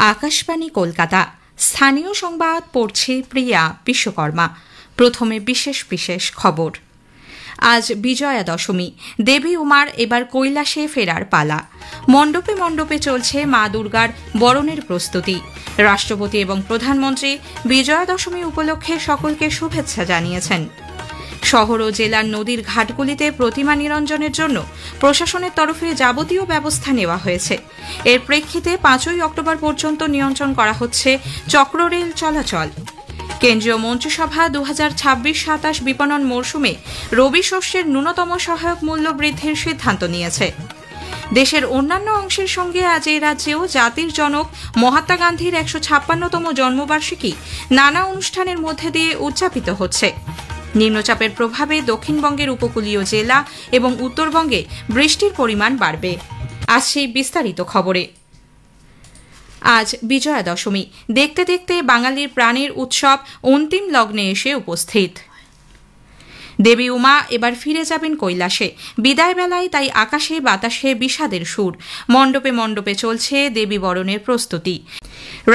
আকাশবাণী কলকাতা। স্থানীয় সংবাদ পড়ছে প্রিয়া বিশ্বকর্মা। প্রথমে বিশেষ বিশেষ খবর। আজ বিজয়া দশমী। দেবী উমার এবার কৈলাসে ফেরার পালা। মণ্ডপে মণ্ডপে চলছে মা দুর্গার বরণের প্রস্তুতি। রাষ্ট্রপতি এবং প্রধানমন্ত্রী বিজয়া দশমী উপলক্ষে সকলকে শুভেচ্ছা জানিয়েছেন। শহর ও জেলার নদীর ঘাটগুলিতে প্রতিমা নিরঞ্জনের জন্য প্রশাসনের তরফে যাবতীয় ব্যবস্থা নেওয়া হয়েছে। এর প্রেক্ষিতে 5ই অক্টোবর পর্যন্ত নিয়ন্ত্রণ করা হচ্ছে চক্ররেল চলাচল। কেন্দ্রীয় মন্ত্রিসভা 2026-27 বিপণন মরশুমে রবি শস্যের ন্যূনতম সহায়ক মূল্য বৃদ্ধির সিদ্ধান্ত নিয়েছে। দেশের অন্যান্য অংশের সঙ্গে আজ এই রাজ্যেও জাতির জনক মহাত্মা গান্ধীর 156তম জন্মবার্ষিকী নানা অনুষ্ঠানের মধ্যে দিয়ে উদযাপিত হচ্ছে। নিম্নচাপের প্রভাবে দক্ষিণবঙ্গের উপকূলীয় জেলা এবং উত্তরবঙ্গে বৃষ্টির পরিমাণ বাড়বে। আসছে বিস্তারিত খবরে। আজ বিজয়া দশমী। দেখতে দেখতে বাঙালির প্রাণের উৎসব অন্তিম লগ্নে এসে উপস্থিত। দেবী উমা এবার ফিরে যাবেন কৈলাসে। বিদায় বেলায় তাই আকাশে বাতাসে বিষাদের সুর। মণ্ডপে মণ্ডপে চলছে দেবী বরণের প্রস্তুতি।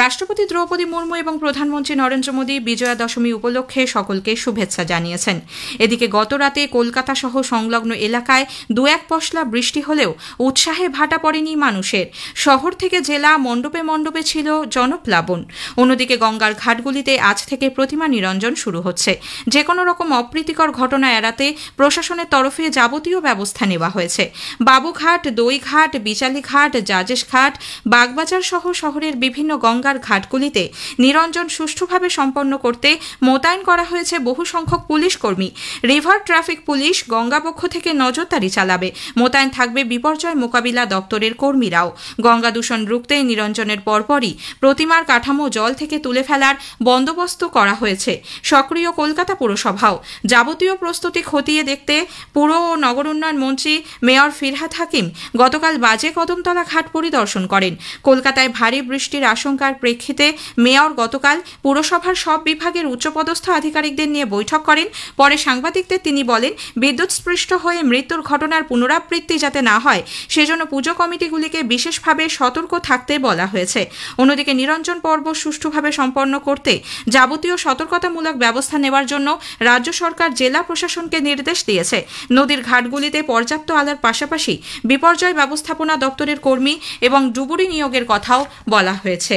রাষ্ট্রপতি দ্রৌপদী মুর্মু এবং প্রধানমন্ত্রী নরেন্দ্র মোদী বিজয়া দশমী উপলক্ষে সকলকে শুভেচ্ছা জানিয়েছেন। এদিকে গতরাতে কলকাতা সহ সংলগ্ন এলাকায় 2-1 পশলা বৃষ্টি হলেও উৎসাহে ভাটা পড়েনি মানুষের। শহর থেকে জেলা মণ্ডপে মণ্ডপে ছিল জনপ্লাবন। অন্যদিকে গঙ্গার ঘাটগুলিতে আজ থেকে প্রতিমা নিরঞ্জন শুরু হচ্ছে। যে কোনো রকম অপ্রীতিকর ঘটনা এড়াতে প্রশাসনের তরফে যাবতীয় ব্যবস্থা নেওয়া হয়েছে। বাবুঘাট, দইঘাট, বিচালি ঘাট, জাজেশ ঘাট, বাগবাজার সহ শহরের বিভিন্ন গঙ্গার ঘাটগুলিতে নিরঞ্জন সুষ্ঠুভাবে সম্পন্ন করতে মোতায়েন করা হয়েছে বহু সংখ্যক পুলিশ কর্মী। রিভার ট্রাফিক পুলিশ গঙ্গাপক্ষ থেকে নজরদারি চালাবে। মোতায়েন থাকবে বিপর্যয় মোকাবিলা দপ্তরের কর্মীরাও। গঙ্গা দূষণ রুখতে নিরঞ্জনের পরপরই প্রতিমার কাঠামো জল থেকে তুলে ফেলার বন্দোবস্ত করা হয়েছে। সক্রিয় কলকাতা পুরসভাও যাবতীয় প্রস্তুতি খতিয়ে দেখতে পুর ও নগর উন্নয়ন মন্ত্রী মেয়র ফিরহাদ হাকিম গতকাল বাজে কদমতলা ঘাট পরিদর্শন করেন। কলকাতায় ভারী বৃষ্টির আশঙ্কার প্রেক্ষিতে মেয়র গতকাল পুরসভার সব বিভাগের উচ্চপদস্থ আধিকারিকদের নিয়ে বৈঠক করেন। পরে সাংবাদিকদের তিনি বলেন, বিদ্যুৎস্পৃষ্ট হয়ে মৃত্যুর ঘটনার পুনরাবৃত্তি যাতে না হয় সেজন্য পুজো কমিটিগুলিকে বিশেষভাবে সতর্ক থাকতে বলা হয়েছে। অন্যদিকে নিরঞ্জন পর্ব সুষ্ঠুভাবে সম্পন্ন করতে যাবতীয় সতর্কতামূলক ব্যবস্থা নেওয়ার জন্য রাজ্য সরকার জেলা প্রশাসনকে নির্দেশ দিয়েছে। নদীর ঘাটগুলিতে পর্যাপ্ত আলোর পাশাপাশি বিপর্যয় ব্যবস্থাপনা দপ্তরের কর্মী এবং ডুবুরি নিয়োগের কথাও বলা হয়েছে।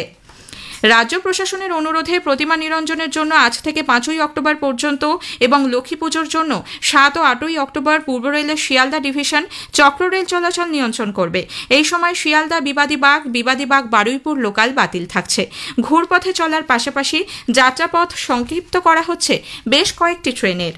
রাজ্য প্রশাসনের অনুরোধে প্রতিমা নিরঞ্জনের জন্য আজ থেকে 5ই অক্টোবর পর্যন্ত এবং লক্ষ্মী পুজোর জন্য 7 ও 8ই অক্টোবর পূর্ব রেলের শিয়ালদা ডিভিশন চক্ররেল চলাচল নিয়ন্ত্রণ করবে। এই সময় শিয়ালদা বিবাদীবাগ বারুইপুর লোকাল বাতিল থাকছে। ঘুরপথে চলার পাশাপাশি যাত্রাপথ সংক্ষিপ্ত করা হচ্ছে বেশ কয়েকটি ট্রেনের।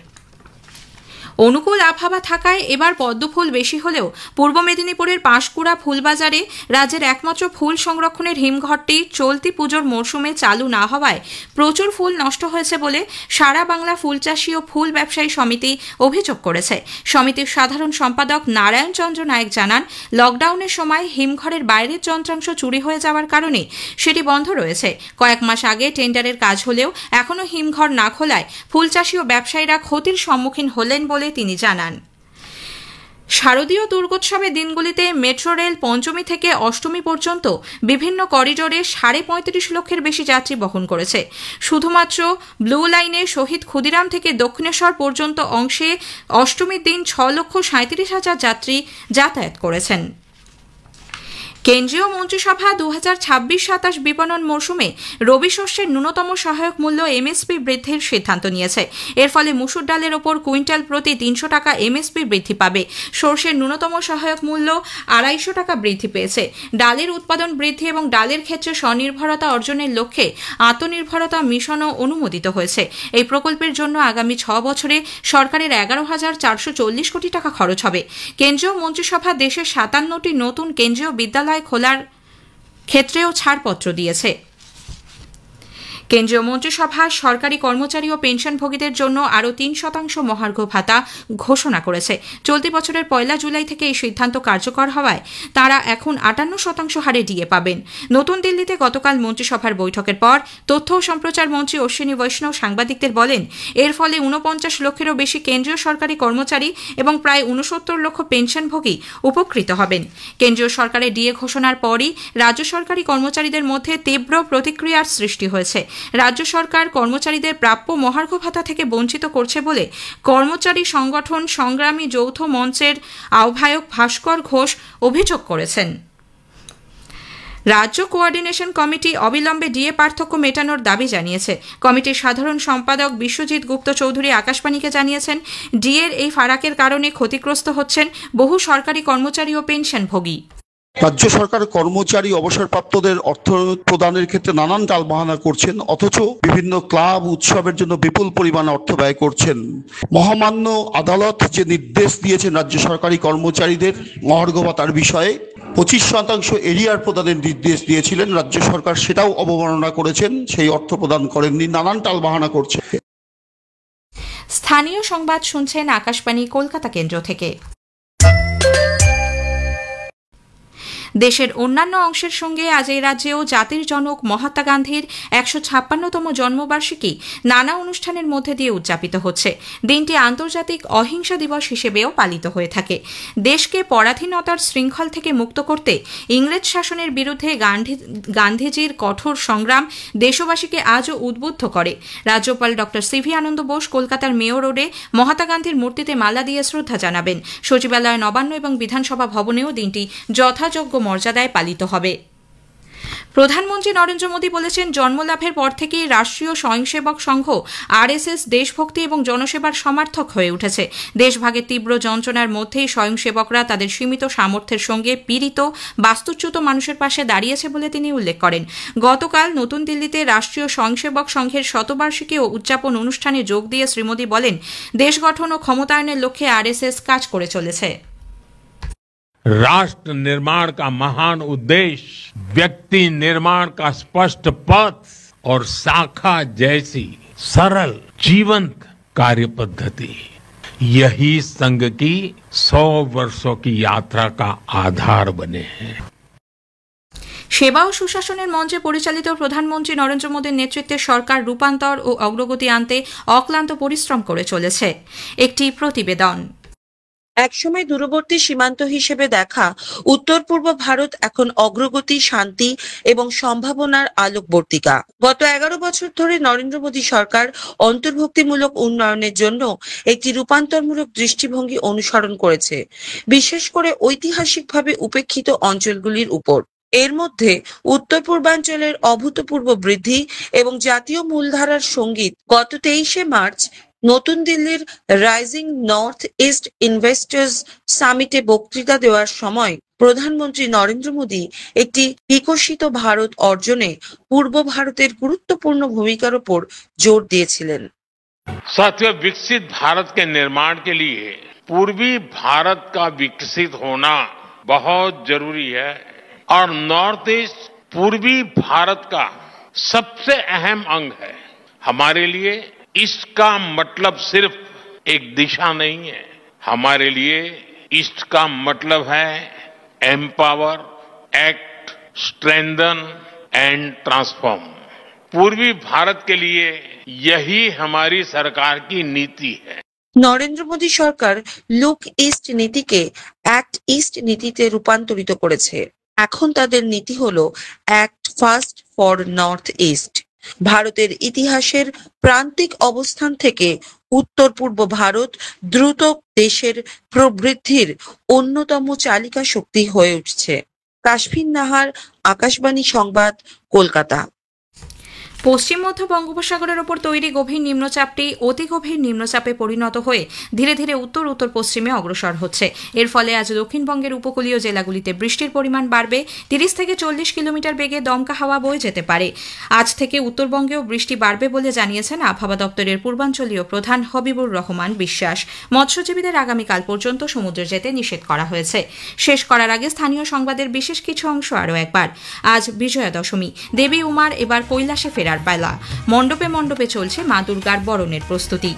অনুকূল আবহাওয়া থাকায় এবার পদ্মফুল বেশি হলেও পূর্ব মেদিনীপুরের পাঁশকুড়া ফুলবাজারে রাজ্যের একমাত্র ফুল সংরক্ষণের হিমঘরটি চলতি পুজোর মরশুমে চালু না হওয়ায় প্রচুর ফুল নষ্ট হয়েছে বলে সারা বাংলা ফুলচাষী ও ফুল ব্যবসায়ী সমিতি অভিযোগ করেছে। সমিতির সাধারণ সম্পাদক নারায়ণ চন্দ্র নায়েক জানান, লকডাউনের সময় হিমঘরের বাইরের যন্ত্রাংশ চুরি হয়ে যাওয়ার কারণে সেটি বন্ধ রয়েছে। কয়েক মাস আগে টেন্ডারের কাজ হলেও এখনও হিমঘর না খোলায় ফুলচাষী ও ব্যবসায়ীরা ক্ষতির সম্মুখীন হলেন বলে তিনি জানান। শারদীয় দুর্গোৎসবের দিনগুলিতে মেট্রো রেল পঞ্চমী থেকে অষ্টমী পর্যন্ত বিভিন্ন করিডোরে 35.5 লক্ষের বেশি যাত্রী বহন করেছে। শুধুমাত্র ব্লু লাইনে শহীদ ক্ষুদিরাম থেকে দক্ষিণেশ্বর পর্যন্ত অংশে অষ্টমীর দিন 6,37,000 যাত্রী যাতায়াত করেছেন। কেন্দ্রীয় মন্ত্রিসভা 2026-27 বিপণন মরশুমে রবি শস্যের ন্যূনতম সহায়ক মূল্য এমএসপি বৃদ্ধির সিদ্ধান্ত নিয়েছে। এর ফলে মুসুর ডালের ওপর কুইন্টাল প্রতি 300 টাকা এমএসপি বৃদ্ধি পাবে। সর্ষের ন্যূনতম সহায়ক মূল্য 250 টাকা বৃদ্ধি পেয়েছে। ডালের উৎপাদন বৃদ্ধি এবং ডালের ক্ষেত্রে স্বনির্ভরতা অর্জনের লক্ষ্যে আত্মনির্ভরতা মিশনও অনুমোদিত হয়েছে। এই প্রকল্পের জন্য আগামী 6 বছরে সরকারের 11,440 কোটি টাকা খরচ হবে। কেন্দ্রীয় মন্ত্রিসভা দেশের 57টি নতুন কেন্দ্রীয় বিদ্যালয় খোলার ক্ষেত্রেও ছাড়পত্র দিয়েছে। কেন্দ্রীয় মন্ত্রিসভা সরকারি কর্মচারী ও পেনশনভোগীদের জন্য আরও 3% মহার্ঘ ভাতা ঘোষণা করেছে। চলতি বছরের 1 জুলাই থেকে এই সিদ্ধান্ত কার্যকর হওয়ায় তাঁরা এখন 58% হারে ডিএ পাবেন। নতুন দিল্লিতে গতকাল মন্ত্রিসভার বৈঠকের পর তথ্য ও সম্প্রচার মন্ত্রী অশ্বিনী বৈষ্ণব সাংবাদিকদের বলেন, এর ফলে 49 লক্ষেরও বেশি কেন্দ্রীয় সরকারি কর্মচারী এবং প্রায় 69 লক্ষ পেনশনভোগী উপকৃত হবেন। কেন্দ্রীয় সরকারের ডিএ ঘোষণার পরই রাজ্য সরকারি কর্মচারীদের মধ্যে তীব্র প্রতিক্রিয়ার সৃষ্টি হয়েছে। রাজ্য সরকার কর্মচারীদের প্রাপ্য মহার্ঘ ভাতা থেকে বঞ্চিত করছে বলে কর্মচারী সংগঠন সংগ্রামী যৌথ মঞ্চের আহ্বায়ক ভাস্কর ঘোষ অভিযোগ করেছেন। রাজ্য কোঅর্ডিনেশন কমিটি অবিলম্বে ডিএ পার্থক্য মেটানোর দাবি জানিয়েছে। কমিটির সাধারণ সম্পাদক বিশ্বজিৎ গুপ্ত চৌধুরী আকাশবাণীকে জানিয়েছেন, ডিএর এই ফারাকের কারণে ক্ষতিগ্রস্ত হচ্ছেন বহু সরকারি কর্মচারী ও পেনশনভোগী। রাজ্য সরকার কর্মচারী অবসরপ্রাপ্তদের অর্থ প্রদানের ক্ষেত্রে নানান টালবাহানা করছেন, অথচ বিভিন্ন ক্লাব উৎসবের জন্য বিপুল পরিমাণে অর্থ ব্যয় করছেন। মহামান্য আদালত যে নির্দেশ দিয়েছেন রাজ্য সরকারি কর্মচারীদের মহার্ঘ ভাতার বিষয়ে 25% এরিয়ার প্রদানের নির্দেশ দিয়েছিলেন, রাজ্য সরকার সেটাও অবমাননা করেছেন, সেই অর্থ প্রদান করেননি, নানান টালবাহানা করছে। স্থানীয় সংবাদ শুনছেন আকাশবাণী কলকাতা কেন্দ্র থেকে। দেশের অন্যান্য অংশের সঙ্গে আজ এই রাজ্যেও জাতির জনক মহাত্মা গান্ধীর 156তম জন্মবার্ষিকী নানা অনুষ্ঠানের মধ্যে দিয়ে উদযাপিত হচ্ছে। দিনটি আন্তর্জাতিক অহিংসা দিবস হিসেবেও পালিত হয়ে থাকে। দেশকে পরাধীনতার শৃঙ্খল থেকে মুক্ত করতে ইংরেজ শাসনের বিরুদ্ধে গান্ধীজির কঠোর সংগ্রাম দেশবাসীকে আজও উদ্বুদ্ধ করে। রাজ্যপাল ড সিভি আনন্দ বোস কলকাতার মেয়র রোডে মহাত্মা গান্ধীর মূর্তিতে মালা দিয়ে শ্রদ্ধা জানাবেন। সচিবালয়, নবান্ন এবং বিধানসভা ভবনেও দিনটি যথাযোগ্য মর্যাদায় পালিত হবে। প্রধানমন্ত্রী নরেন্দ্র মোদী বলেছেন, জন্মলাভের পর থেকেই রাষ্ট্রীয় স্বয়ংসেবক সংঘ আরএসএস দেশভক্তি এবং জনসেবার সমার্থক হয়ে উঠেছে। দেশভাগের তীব্র যন্ত্রণার মধ্যেই স্বয়ংসেবকরা তাদের সীমিত সামর্থ্যের সঙ্গে পীড়িত বাস্তুচ্যুত মানুষের পাশে দাঁড়িয়েছে বলে তিনি উল্লেখ করেন। গতকাল নতুন দিল্লিতে রাষ্ট্রীয় স্বয়ংসেবক সংঘের শতবার্ষিকী ও উদযাপন অনুষ্ঠানে যোগ দিয়ে শ্রী মোদী বলেন, দেশ গঠন ও ক্ষমতায়নের লক্ষ্যে আরএসএস কাজ করে চলেছে। राष्ट्र निर्माण का महान उद्देश्य व्यक्ति निर्माण का स्पष्ट पथ और शाखा जैसी सरल जीवंत कार्य पद्धति, यही संघ की 100 वर्षों की यात्रा का आधार बने हैं। সেবা ও সুশাসনের মঞ্চে পরিচালিত প্রধানমন্ত্রী নরেন্দ্র মোদীর নেতৃত্বে সরকার রূপান্তর ও অগ্রগতি আনতে অক্লান্ত পরিশ্রম করে চলেছে। একটি প্রতিবেদন। একসময় দূরবর্তী সীমান্ত হিসেবে দেখা উত্তর পূর্ব ভারত এখন অগ্রগতি, শান্তি এবং সম্ভাবনার আলোকবর্তিকা। গত 11 বছর ধরে নরেন্দ্র মোদী সরকার অন্তর্ভুক্তিমূলক উন্নয়নের জন্য একটি রূপান্তরমূলক দৃষ্টিভঙ্গি অনুসরণ করেছে, বিশেষ করে ঐতিহাসিকভাবে উপেক্ষিত অঞ্চলগুলির উপর। এর মধ্যে উত্তর পূর্বাঞ্চলের অভূতপূর্ব বৃদ্ধি এবং জাতীয় মূলধারার সঙ্গীত। গত 23শে মার্চ নতুন দিল্লির রাইজিং নর্থ ইস্ট ইনভেস্টার্স সামিটে বক্তৃতা দেওয়ার সময় প্রধানমন্ত্রী নরেন্দ্র মোদী একটি বিকশিত ভারত অর্জনে পূর্ব ভারতের গুরুত্বপূর্ণ ভূমিকার উপর জোর দিয়েছিলেন। साथियों, विकसित भारत के निर्माण के लिए पूर्वी भारत का विकसित होना बहुत जरूरी है और नॉर्थ ईस्ट पूर्वी भारत का सबसे अहम अंग है। हमारे लिए इसका मतलब सिर्फ एक दिशा नहीं है, हमारे लिए इसका मतलब है empower, act, strengthen and transform. पूर्वी भारत के लिए यही हमारी सरकार की नीति है। নরেন্দ্র মোদী সরকার লুক ইস্ট নীতিকে অ্যাক্ট ইস্ট নীতিতে রূপান্তরিত করেছে। এখন তাদের নীতি হলো act first for north east. ভারতের ইতিহাসের প্রান্তিক অবস্থান থেকে উত্তর পূর্ব ভারত দ্রুত দেশের প্রবৃদ্ধির অন্যতম চালিকা শক্তি হয়ে উঠছে। কাশফিন নাহার, আকাশবাণী সংবাদ, কলকাতা। পশ্চিম মধ্য বঙ্গোপসাগরের ওপর তৈরি গভীর নিম্নচাপটি অতি গভীর নিম্নচাপে পরিণত হয়ে ধীরে ধীরে উত্তর উত্তর পশ্চিমে অগ্রসর হচ্ছে। এর ফলে আজ দক্ষিণবঙ্গের উপকূলীয় জেলাগুলিতে বৃষ্টির পরিমাণ বাড়বে। 30 থেকে 40 কিলোমিটার বেগে দমকা হাওয়া বয়ে যেতে পারে। আজ থেকে উত্তরবঙ্গেও বৃষ্টি বাড়বে বলে জানিয়েছেন আবহাওয়া দপ্তরের পূর্বাঞ্চলীয় প্রধান হবিবুর রহমান বিশ্বাস। মৎস্যজীবীদের আগামীকাল পর্যন্ত সমুদ্রে যেতে নিষেধ করা হয়েছে। শেষ করার আগে স্থানীয় সংবাদের বিশেষ কিছু অংশ আরও একবার। আজ বিজয়া দশমী। দেবী উমার এবার কৈলাসে ফেরা ফেরার বেলা। মণ্ডপে মণ্ডপে চলছে মা দুর্গার বরণের প্রস্তুতি।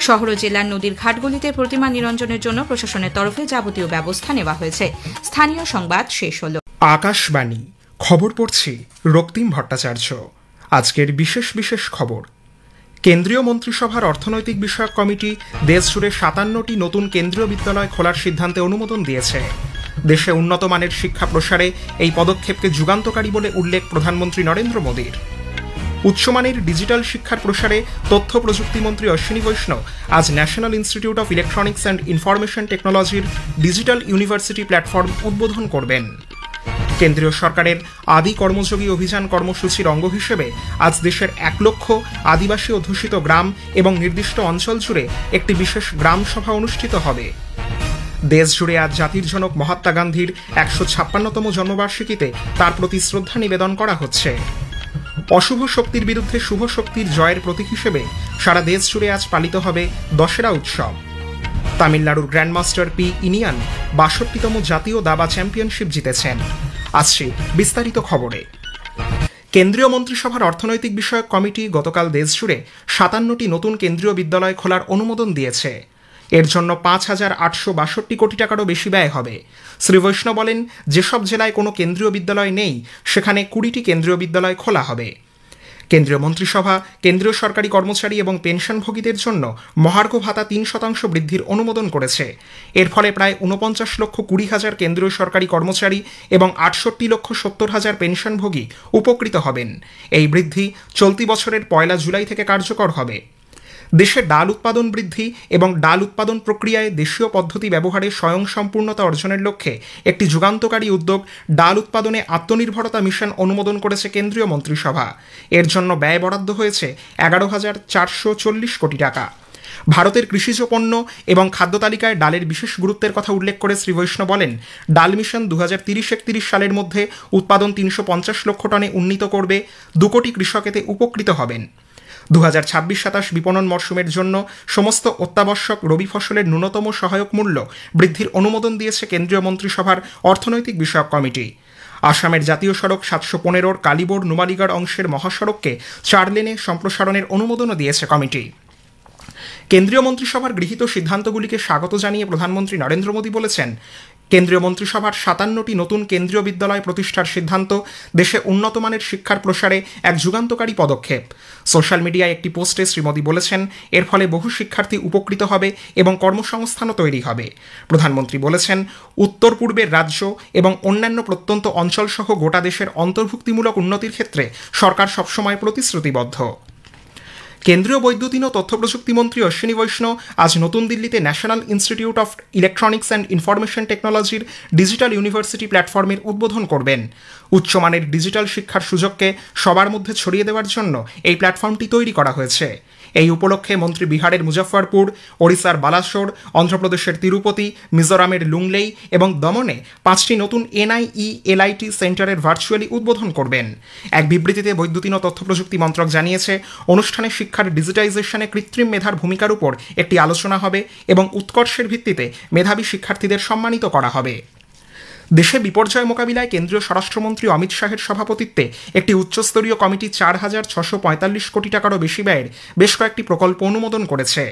শহর ও জেলার নদীর ঘাটগুলিতে প্রতিমা নিরঞ্জনের জন্য প্রশাসনের তরফে যাবতীয় ব্যবস্থা নেওয়া হয়েছে। স্থানীয় সংবাদ শেষ হল। আকাশবাণী খবর পড়ছি রক্তিম ভট্টাচার্য। আজকের বিশেষ বিশেষ খবর। কেন্দ্রীয় মন্ত্রিসভার অর্থনৈতিক বিষয়ক কমিটি দেশজুড়ে 57টি নতুন কেন্দ্রীয় বিদ্যালয় খোলার সিদ্ধান্তে অনুমোদন দিয়েছে। দেশে উন্নত মানের শিক্ষা প্রসারে এই পদক্ষেপকে যুগান্তকারী বলে উল্লেখ প্রধানমন্ত্রী নরেন্দ্র মোদীর। উচ্চমানের ডিজিটাল শিক্ষার প্রসারে তথ্য প্রযুক্তি মন্ত্রী অশ্বিনী বৈষ্ণব আজ national institute of electronics and information টেকনোলজির ডিজিটাল ইউনিভার্সিটি প্ল্যাটফর্ম উদ্বোধন করবেন। কেন্দ্রীয় সরকারের আদি কর্মযোগী অভিযান কর্মসূচির অঙ্গ হিসেবে আজ দেশের 1 লক্ষ আদিবাসী অধ্যুষিত গ্রাম এবং নির্দিষ্ট অঞ্চল জুড়ে একটি বিশেষ গ্রাম সভা অনুষ্ঠিত হবে। দেশ জুড়ে আজ জাতির জনক মহাত্মা গান্ধীর 156তম জন্মবার্ষিকীতে তার প্রতি শ্রদ্ধা নিবেদন করা হচ্ছে। অশুভ শক্তির বিরুদ্ধে শুভ শক্তির জয়ের প্রতীক হিসেবে সারা দেশ জুড়ে আজ পালিত হবে দশেরা উৎসব। তামিলনাড়ুর গ্র্যান্ডমাস্টার পি ইনিয়ান 62তম জাতীয় দাবা চ্যাম্পিয়নশিপ জিতেছেন। আসছি বিস্তারিত খবরে। কেন্দ্রীয় মন্ত্রিসভার অর্থনৈতিক বিষয়ক কমিটি গতকাল দেশজুড়ে 57টি নতুন কেন্দ্রীয় বিদ্যালয় খোলার অনুমোদন দিয়েছে। এর জন্য 5,862 কোটি টাকারও বেশি ব্যয় হবে। শ্রী বৈষ্ণব বলেন, যেসব জেলায় কোনো কেন্দ্রীয় বিদ্যালয় নেই সেখানে 20টি কেন্দ্রীয় বিদ্যালয় খোলা হবে। কেন্দ্রীয় মন্ত্রিসভা কেন্দ্রীয় সরকারি কর্মচারী এবং পেনশনভোগীদের জন্য মহার্ঘ ভাতা 3% বৃদ্ধির অনুমোদন করেছে। এর ফলে প্রায় 49,20,000 কেন্দ্রীয় সরকারি কর্মচারী এবং 68,70,000 পেনশনভোগী উপকৃত হবেন। এই বৃদ্ধি চলতি বছরের 1 জুলাই থেকে কার্যকর হবে। দেশে ডাল উৎপাদন বৃদ্ধি এবং ডাল উৎপাদন প্রক্রিয়ায় দেশীয় পদ্ধতি ব্যবহারে স্বয়ংসম্পূর্ণতা অর্জনের লক্ষ্যে একটি যুগান্তকারী উদ্যোগ ডাল উৎপাদনে আত্মনির্ভরতা মিশন অনুমোদন করেছে কেন্দ্রীয় মন্ত্রিসভা। এর জন্য ব্যয় বরাদ্দ হয়েছে 11,440 কোটি টাকা। ভারতের কৃষিজ পণ্য এবং খাদ্য তালিকায় ডালের বিশেষ গুরুত্বের কথা উল্লেখ করে শ্রী বৈষ্ণব বলেন, ডাল মিশন 2030-31 সালের মধ্যে উৎপাদন 350 লক্ষ টনে উন্নীত করবে। 2 কোটি কৃষক এতে উপকৃত হবেন। 2026-27 বিপণন মরশুমের জন্য সমস্ত অত্যাবশ্যক রবি ফসলের ন্যূনতম সহায়ক মূল্য বৃদ্ধির অনুমোদন দিয়েছে কেন্দ্রীয় মন্ত্রিসভার অর্থনৈতিক বিষয়ক কমিটি। আসামের জাতীয় সড়ক 715-র কালিবোর নুমালিগড় অংশের মহাসড়ককে 4 লেনে সম্প্রসারণের অনুমোদনও দিয়েছে কমিটি। কেন্দ্রীয় মন্ত্রিসভার গৃহীত সিদ্ধান্তগুলিকে স্বাগত জানিয়ে প্রধানমন্ত্রী নরেন্দ্র মোদী বলেছেন, কেন্দ্রীয় মন্ত্রিসভার 57টি নতুন কেন্দ্রীয় বিদ্যালয় প্রতিষ্ঠার সিদ্ধান্ত দেশে উন্নতমানের শিক্ষার প্রসারে এক যুগান্তকারী পদক্ষেপ। সোশ্যাল মিডিয়ায় একটি পোস্টে শ্রী মোদী বলেছেন, এর ফলে বহু শিক্ষার্থী উপকৃত হবে এবং কর্মসংস্থানও তৈরি হবে। প্রধানমন্ত্রী বলেছেন, উত্তর পূর্বের রাজ্য এবং অন্যান্য প্রত্যন্ত অঞ্চলসহ গোটা দেশের অন্তর্ভুক্তিমূলক উন্নতির ক্ষেত্রে সরকার সবসময় প্রতিশ্রুতিবদ্ধ। কেন্দ্রীয় বৈদ্যুতিন ও তথ্য প্রযুক্তি মন্ত্রী অশ্বিনী বৈষ্ণব আজ নতুন দিল্লিতে national institute of electronics and information টেকনোলজির ডিজিটাল ইউনিভার্সিটি প্ল্যাটফর্মের উদ্বোধন করবেন। উচ্চমানের ডিজিটাল শিক্ষার সুযোগকে সবার মধ্যে ছড়িয়ে দেওয়ার জন্য এই প্ল্যাটফর্মটি তৈরি করা হয়েছে। এই উপলক্ষে মন্ত্রী বিহারের মুজফ্ফরপুর, ওড়িশার বালাসোর, অন্ধ্রপ্রদেশের তিরুপতি, মিজোরামের লুংলেই এবং দমনে 5টি নতুন NIE-LIT সেন্টারের ভার্চুয়ালি উদ্বোধন করবেন। এক বিবৃতিতে বৈদ্যুতিন ও তথ্য প্রযুক্তি মন্ত্রক জানিয়েছে, অনুষ্ঠানে শিক্ষার ডিজিটাইজেশনে কৃত্রিম মেধার ভূমিকার উপর একটি আলোচনা হবে এবং উৎকর্ষের ভিত্তিতে মেধাবী শিক্ষার্থীদের সম্মানিত করা হবে। দেশে বিপর্যয় মোকাবিলায় কেন্দ্রীয় স্বরাষ্ট্রমন্ত্রী অমিত শাহের সভাপতিত্বে একটি উচ্চস্তরীয় কমিটি 4,645 কোটি টাকারও বেশি ব্যয়ের বেশ কয়েকটি প্রকল্প অনুমোদন করেছে।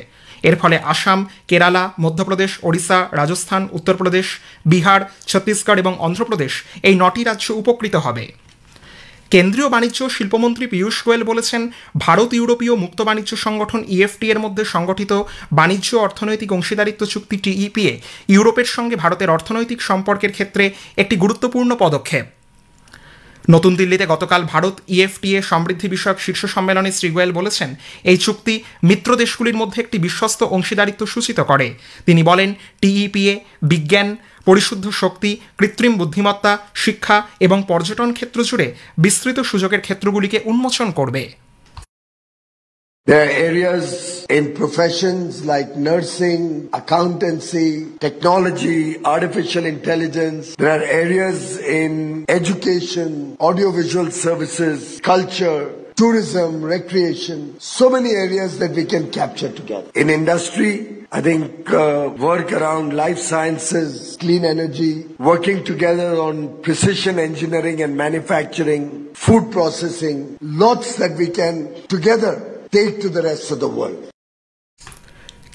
এর ফলে আসাম, কেরালা, মধ্যপ্রদেশ, ওড়িশা, রাজস্থান, উত্তরপ্রদেশ, বিহার, ছত্তিশগড় এবং অন্ধ্রপ্রদেশ এই 9টি রাজ্য উপকৃত হবে। কেন্দ্রীয় বাণিজ্য ও শিল্পমন্ত্রী পীয়ূষ গোয়েল বলেছেন, ভারত ইউরোপীয় মুক্ত বাণিজ্য সংগঠন EFTA এর মধ্যে সংগঠিত বাণিজ্য অর্থনৈতিক অংশীদারিত্ব চুক্তি TEPA ইউরোপের সঙ্গে ভারতের অর্থনৈতিক সম্পর্কের ক্ষেত্রে একটি গুরুত্বপূর্ণ পদক্ষেপ। নতুন দিল্লিতে গতকাল ভারত EFTA সমৃদ্ধি বিষয়ক শীর্ষ সম্মেলনে শ্রী গোয়েল বলেছেন, এই চুক্তি মিত্র দেশগুলির মধ্যে একটি বিশ্বস্ত অংশীদারিত্ব সূচিত করে। তিনি বলেন, TEPA বিজ্ঞান, পরিশুদ্ধ শক্তি, কৃত্রিম বুদ্ধিমত্তা, শিক্ষা এবং পর্যটন ক্ষেত্র জুড়ে বিস্তৃত সুযোগের ক্ষেত্রগুলিকে উন্মোচন করবে। There are areas in professions like nursing, accountancy, technology, artificial intelligence. There are areas in education, audiovisual services, culture, tourism, recreation. So many areas that we can capture together. In industry, I think work around life sciences, clean energy, working together on precision engineering and manufacturing, food processing, lots that we can together take to the rest of the world.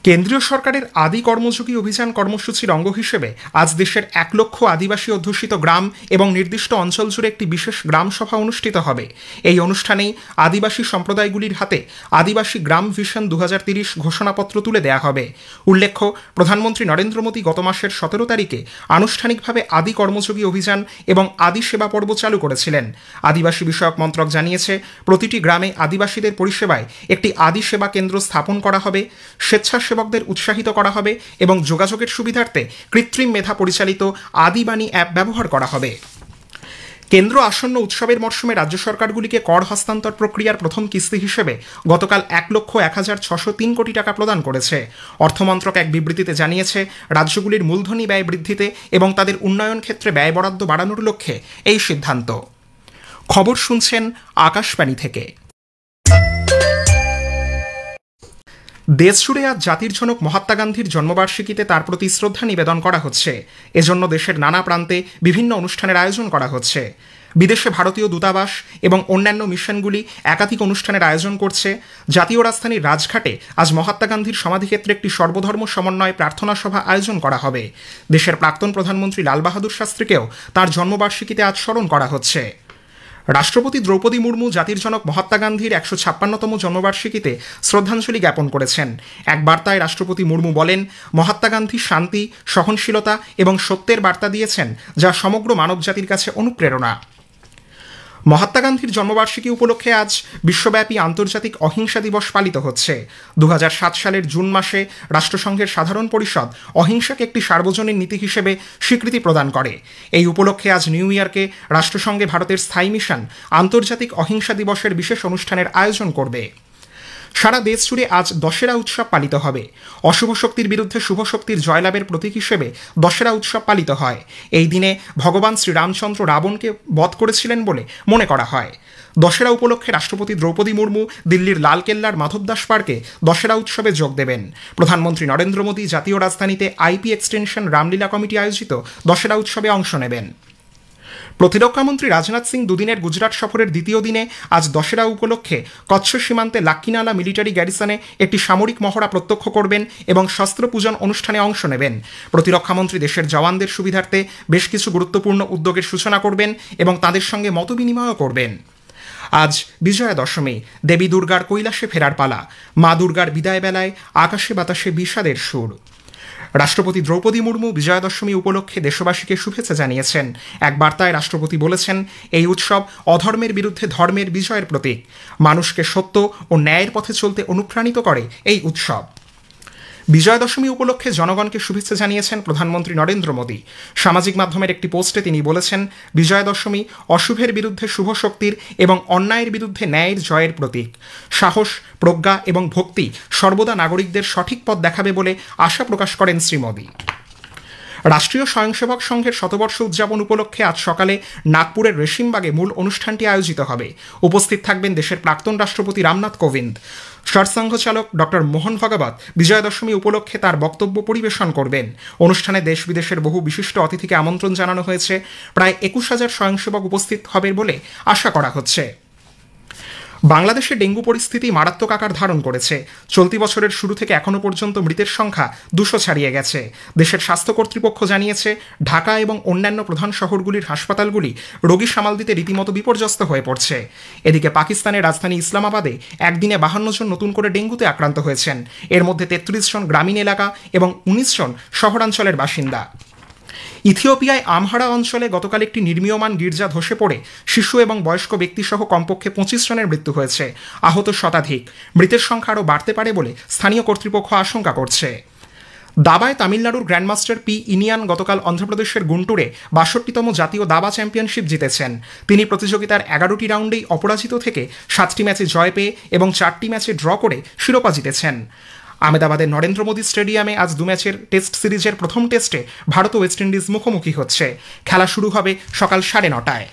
কেন্দ্রীয় সরকারের আদি কর্মযোগী অভিযান কর্মসূচির অঙ্গ হিসেবে আজ দেশের 1 লক্ষ আদিবাসী অধ্যুষিত গ্রাম এবং নির্দিষ্ট অঞ্চল জুড়ে একটি বিশেষ গ্রাম সভা অনুষ্ঠিত হবে। এই অনুষ্ঠানেই আদিবাসী সম্প্রদায়গুলির হাতে আদিবাসী গ্রাম ভিশন 2030 ঘোষণাপত্র তুলে দেয়া হবে। উল্লেখ্য, প্রধানমন্ত্রী নরেন্দ্র মোদী গত মাসের 17 তারিখে আনুষ্ঠানিকভাবে আদি কর্মযোগী অভিযান এবং আদি সেবা পর্ব চালু করেছিলেন। আদিবাসী বিষয়ক মন্ত্রক জানিয়েছে, প্রতিটি গ্রামে আদিবাসীদের পরিষেবায় একটি আদি সেবা কেন্দ্র স্থাপন করা হবে, স্বেচ্ছাসেবকদের উৎসাহিত করা হবে এবং যোগাযোগের সুবিধার্থে কৃত্রিম মেধা পরিচালিত আদিবাণী অ্যাপ ব্যবহার করা হবে। কেন্দ্র আসন্ন উৎসবের মরশুমে রাজ্য সরকারগুলিকে কর হস্তান্তর প্রক্রিয়ার প্রথম কিস্তি হিসেবে গতকাল 1,01,603 কোটি টাকা প্রদান করেছে। অর্থমন্ত্রক এক বিবৃতিতে জানিয়েছে, রাজ্যগুলির মূলধনী ব্যয় বৃদ্ধিতে এবং তাদের উন্নয়ন ক্ষেত্রে ব্যয় বরাদ্দ বাড়ানোর লক্ষ্যে এই সিদ্ধান্ত। খবর শুনছেন আকাশবাণী থেকে। দেশজুড়ে আজ জাতির জনক মহাত্মা গান্ধীর জন্মবার্ষিকীতে তার প্রতি শ্রদ্ধা নিবেদন করা হচ্ছে। এজন্য দেশের নানা প্রান্তে বিভিন্ন অনুষ্ঠানের আয়োজন করা হচ্ছে। বিদেশে ভারতীয় দূতাবাস এবং অন্যান্য মিশনগুলি একাধিক অনুষ্ঠানের আয়োজন করছে। জাতীয় রাজধানীর রাজঘাটে আজ মহাত্মা গান্ধীর সমাধিক্ষেত্রে একটি সর্বধর্ম সমন্বয় প্রার্থনা সভা আয়োজন করা হবে। দেশের প্রাক্তন প্রধানমন্ত্রী লাল বাহাদুর শাস্ত্রীকেও তার জন্মবার্ষিকীতে আজ স্মরণ করা হচ্ছে। রাষ্ট্রপতি দ্রৌপদী মুর্মু জাতির জনক মহাত্মা গান্ধীর 156তম জন্মবার্ষিকীতে শ্রদ্ধাঞ্জলি জ্ঞাপন করেছেন। এক বার্তায় রাষ্ট্রপতি মুর্মু বলেন, মহাত্মা গান্ধী শান্তি, সহনশীলতা এবং সত্যের বার্তা দিয়েছেন, যা সমগ্র মানবজাতির কাছে অনুপ্রেরণা। মহাত্মা গান্ধীর জন্মবার্ষিকী উপলক্ষে আজ বিশ্বব্যাপী আন্তর্জাতিক অহিংসা দিবস পালিত হচ্ছে। 2007 সালের জুন মাসে রাষ্ট্রসংঘের সাধারণ পরিষদ অহিংসাকে একটি সার্বজনীন নীতি হিসেবে স্বীকৃতি প্রদান করে। এই উপলক্ষে আজ নিউ ইয়র্কে রাষ্ট্রসংঘে ভারতের স্থায়ী মিশন আন্তর্জাতিক অহিংসা দিবসের বিশেষ অনুষ্ঠানের আয়োজন করবে। সারা দেশ জুড়ে আজ দশেরা উৎসব পালিত হবে। অশুভ শক্তির বিরুদ্ধে শুভ শক্তির জয়লাভের প্রতীক হিসেবে দশেরা উৎসব পালিত হয়। এই দিনে ভগবান শ্রীরামচন্দ্র রাবণকে বধ করেছিলেন বলে মনে করা হয়। দশেরা উপলক্ষে রাষ্ট্রপতি দ্রৌপদী মুর্মু দিল্লির লালকেল্লার মাধবদাস পার্কে দশেরা উৎসবে যোগ দেবেন। প্রধানমন্ত্রী নরেন্দ্র মোদী জাতীয় রাজধানীতে আইপি এক্সটেনশন রামলীলা কমিটি আয়োজিত দশেরা উৎসবে অংশ নেবেন। প্রতিরক্ষামন্ত্রী রাজনাথ সিং দুদিনের গুজরাট সফরের দ্বিতীয় দিনে আজ দশেরা উপলক্ষে কচ্ছ সীমান্তে লাক্কিনালা মিলিটারি গ্যারিসনে একটি সামরিক মহড়া প্রত্যক্ষ করবেন এবং শস্ত্র পূজন অনুষ্ঠানে অংশ নেবেন। প্রতিরক্ষামন্ত্রী দেশের জওয়ানদের সুবিধার্থে বেশ কিছু গুরুত্বপূর্ণ উদ্যোগের সূচনা করবেন এবং তাদের সঙ্গে মতবিনিময় করবেন। আজ বিজয়া দশমী, দেবী দুর্গার কৈলাসে ফেরার পালা। মা দুর্গার বিদায় বেলায় আকাশে বাতাসে বিষাদের সুর। রাষ্ট্রপতি দ্রৌপদী মুর্মু বিজয়া দশমী উপলক্ষে দেশবাসীকে শুভেচ্ছা জানিয়েছেন। এক বার্তায় রাষ্ট্রপতি বলেছেন, এই উৎসব অধর্মের বিরুদ্ধে ধর্মের বিজয়ের প্রতীক। মানুষকে সত্য ও ন্যায়ের পথে চলতে অনুপ্রাণিত করে এই উৎসব। বিজয়া দশমী উপলক্ষে জনগণকে শুভেচ্ছা জানিয়েছেন প্রধানমন্ত্রী নরেন্দ্র মোদী। সামাজিক মাধ্যমের একটি পোস্টে তিনি বলেছেন, বিজয়া দশমী অশুভের বিরুদ্ধে শুভ শক্তির এবং অন্যায়ের বিরুদ্ধে ন্যায়ের জয়ের প্রতীক। সাহস, প্রজ্ঞা এবং ভক্তি সর্বদা নাগরিকদের সঠিক পথ দেখাবে বলে আশা প্রকাশ করেন শ্রী মোদী। রাষ্ট্রীয় স্বয়ংসেবক সংঘের শতবর্ষ উদযাপন উপলক্ষে আজ সকালে নাগপুরের রেশিমবাগে মূল অনুষ্ঠানটি আয়োজিত হবে। উপস্থিত থাকবেন দেশের প্রাক্তন রাষ্ট্রপতি রামনাথ কোবিন্দ। সরসংঘ চালক ডক্টর মোহন ভাগবত বিজয়া দশমী উপলক্ষে তার বক্তব্য পরিবেশন করবেন। অনুষ্ঠানে দেশ বিদেশের বহু বিশিষ্ট অতিথিকে আমন্ত্রণ জানানো হয়েছে। প্রায় 21,000 স্বয়ংসেবক উপস্থিত হবে বলে আশা করা হচ্ছে। বাংলাদেশে ডেঙ্গু পরিস্থিতি মারাত্মক আকার ধারণ করেছে। চলতি বছরের শুরু থেকে এখনো পর্যন্ত মৃতের সংখ্যা 200 ছাড়িয়ে গেছে। দেশের স্বাস্থ্য কর্তৃপক্ষ জানিয়েছে, ঢাকা এবং অন্যান্য প্রধান শহরগুলির হাসপাতালগুলি রোগী সামাল দিতে রীতিমতো বিপর্যস্ত হয়ে পড়ছে। এদিকে পাকিস্তানের রাজধানী ইসলামাবাদে একদিনে 52 জন নতুন করে ডেঙ্গুতে আক্রান্ত হয়েছেন। এর মধ্যে 33 জন গ্রামীণ এলাকা এবং 19 জন শহরাঞ্চলের বাসিন্দা। ইথিওপিয়ায় আমহারা অঞ্চলে গতকাল একটি নির্মীয়মান গির্জা ধসে পড়ে শিশু এবং বয়স্ক ব্যক্তিসহ কমপক্ষে 25 জনের মৃত্যু হয়েছে। আহত শতাধিক। মৃতের সংখ্যা আরও বাড়তে পারে বলে স্থানীয় কর্তৃপক্ষ আশঙ্কা করছে। দাবায় তামিলনাড়ুর গ্র্যান্ডমাস্টার পি ইনিয়ান গতকাল অন্ধ্রপ্রদেশের গুন্টুরে 62তম জাতীয় দাবা চ্যাম্পিয়নশিপ জিতেছেন। তিনি প্রতিযোগিতার 11টি রাউন্ডেই অপরাজিত থেকে 7টি ম্যাচে জয় পেয়ে এবং 4টি ম্যাচে ড্র করে শিরোপা জিতেছেন। আহমেদাবাদের নরেন্দ্র মোদী স্টেডিয়ামে আজ 2 ম্যাচের টেস্ট সিরিজের প্রথম টেস্টে ভারত ও ওয়েস্ট ইন্ডিজ মুখোমুখি হচ্ছে। খেলা শুরু হবে সকাল 9:30টায়।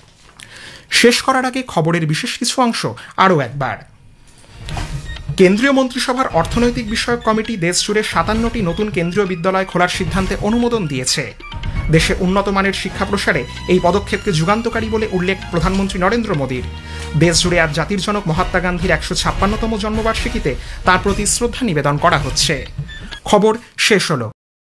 শেষ করার আগে খবরের বিশেষ কিছু অংশ আরও একবার। কেন্দ্রীয় মন্ত্রিসভার অর্থনৈতিক বিষয়ক কমিটি দেশ জুড়ে 57টি নতুন কেন্দ্রীয় বিদ্যালয় খোলার সিদ্ধান্তে অনুমোদন দিয়েছে। দেশে উন্নত মানের শিক্ষা প্রসারে এই পদক্ষেপকে যুগান্তকারী বলে উল্লেখ প্রধানমন্ত্রী নরেন্দ্র মোদীর। দেশ জুড়ে আজ জাতির জনক মহাত্মা গান্ধীর 156তম জন্মবার্ষিকীতে তার প্রতি শ্রদ্ধা নিবেদন করা হচ্ছে। খবর শেষ হলো।